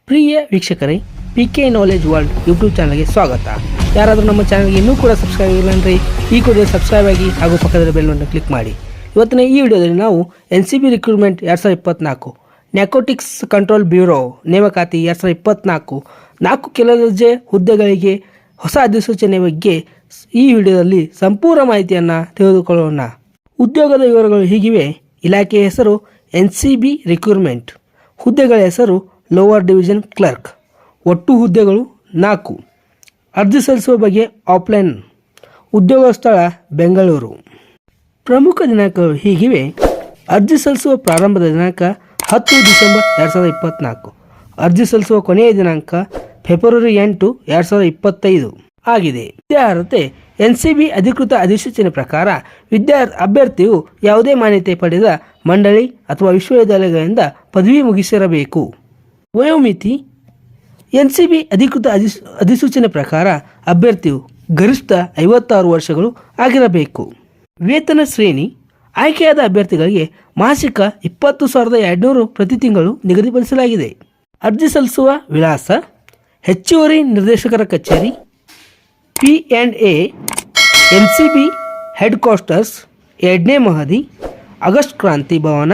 ಪ್ರಿಯ ವೀಕ್ಷಕರೇ, PK knowledge world YouTube ಚಾನಲ್ಗೆ ಸ್ವಾಗತ. ಯಾರಾದರೂ ನಮ್ಮ ಚಾನಲ್ಗೆ ಇನ್ನೂ ಕೂಡ ಸಬ್ಸ್ಕ್ರೈಬ್ ಆಗಿಲ್ಲ ಅಂದರೆ ಈ ಕೂಡಲೇ ಸಬ್ಸ್ಕ್ರೈಬ್ ಆಗಿ ಹಾಗೂ ಪಕ್ಕದ ಬೆಲ್ ಅನ್ನು ಕ್ಲಿಕ್ ಮಾಡಿ. ಇವತ್ತಿನ ಈ ವಿಡಿಯೋದಲ್ಲಿ ನಾವು NCB ರಿಕ್ರೂಟ್ಮೆಂಟ್ 2024 ನ್ಯಾರ್ಕೋಟಿಕ್ಸ್ ಕಂಟ್ರೋಲ್ ಬ್ಯೂರೋ ನೇಮಕಾತಿ 2024 4 ಕೆಲ ದರ್ಜೆ ಹುದ್ದೆಗಳಿಗೆ ಹೊಸ ಅಧಿಸೂಚನೆ ಬಗ್ಗೆ ಈ ವಿಡಿಯೋದಲ್ಲಿ ಸಂಪೂರ್ಣ ಮಾಹಿತಿಯನ್ನು ತಿಳಿದುಕೊಳ್ಳೋಣ. ಉದ್ಯೋಗದ ವಿವರಗಳು ಹೀಗಿವೆ. ಇಲಾಖೆಯ ಹೆಸರು NCB ರಿಕ್ರೂಟ್ಮೆಂಟ್. ಹುದ್ದೆಗಳ ಹೆಸರು ಲೋವರ್ ಡಿವಿಷನ್ ಕ್ಲರ್ಕ್. ಒಟ್ಟು ಹುದ್ದೆಗಳು 4. ಅರ್ಜಿ ಸಲ್ಲಿಸುವ ಬಗ್ಗೆ ಆಫ್ಲೈನ್. ಉದ್ಯೋಗ ಸ್ಥಳ ಬೆಂಗಳೂರು. ಪ್ರಮುಖ ದಿನಾಂಕಗಳು ಹೀಗಿವೆ. ಅರ್ಜಿ ಸಲ್ಲಿಸುವ ಪ್ರಾರಂಭದ ದಿನಾಂಕ 10 ಡಿಸೆಂಬರ್ 2024. ಅರ್ಜಿ ಸಲ್ಲಿಸುವ ಕೊನೆಯ ದಿನಾಂಕ ಫೆಬ್ರವರಿ 8, 2025 ಆಗಿದೆ. ವಿದ್ಯಾರ್ಹತೆ NCB ಅಧಿಕೃತ ಅಧಿಸೂಚನೆ ಪ್ರಕಾರ ಅಭ್ಯರ್ಥಿಯು ಯಾವುದೇ ಮಾನ್ಯತೆ ಪಡೆದ ಮಂಡಳಿ ಅಥವಾ ವಿಶ್ವವಿದ್ಯಾಲಯಗಳಿಂದ ಪದವಿ ಮುಗಿಸಿರಬೇಕು. ವಯೋಮಿತಿ NCB ಅಧಿಕೃತ ಅಧಿಸೂಚನೆ ಪ್ರಕಾರ ಅಭ್ಯರ್ಥಿಯು ಗರಿಷ್ಠ 56 ವರ್ಷಗಳು ಆಗಿರಬೇಕು. ವೇತನ ಶ್ರೇಣಿ ಆಯ್ಕೆಯಾದ ಅಭ್ಯರ್ಥಿಗಳಿಗೆ ಮಾಸಿಕ 20,200 ಪ್ರತಿ ತಿಂಗಳು ನಿಗದಿಪಡಿಸಲಾಗಿದೆ. ಅರ್ಜಿ ಸಲ್ಲಿಸುವ ವಿಳಾಸ ಹೆಚ್ಚುವರಿ ನಿರ್ದೇಶಕರ ಕಚೇರಿ, P&A NCB ಹೆಡ್ ಕ್ವಾರ್ಟರ್ಸ್, 2ನೇ ಮಹಡಿ, ಆಗಸ್ಟ್ ಕ್ರಾಂತಿ ಭವನ,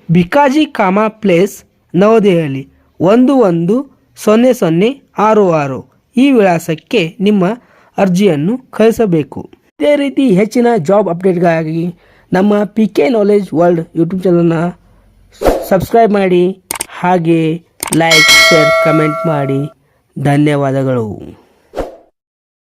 ಭಿಕಾಜಿ ಕಾಮಾ ಪ್ಲೇಸ್, ನವದೆಹಲಿ 110066. ಈ ವಿಳಾಸಕ್ಕೆ ನಿಮ್ಮ ಅರ್ಜಿಯನ್ನು ಕಳಿಸಬೇಕು. ಇದೇ ರೀತಿ ಹೆಚ್ಚಿನ ಜಾಬ್ ಅಪ್ಡೇಟ್ಗಾಗಿ ನಮ್ಮ PK ನಾಲೆಜ್ ವರ್ಲ್ಡ್ ಯೂಟ್ಯೂಬ್ ಚಾನಲ್ನ ಸಬ್ಸ್ಕ್ರೈಬ್ ಮಾಡಿ, ಹಾಗೆ ಲೈಕ್, ಶೇರ್, ಕಮೆಂಟ್ ಮಾಡಿ. ಧನ್ಯವಾದಗಳು.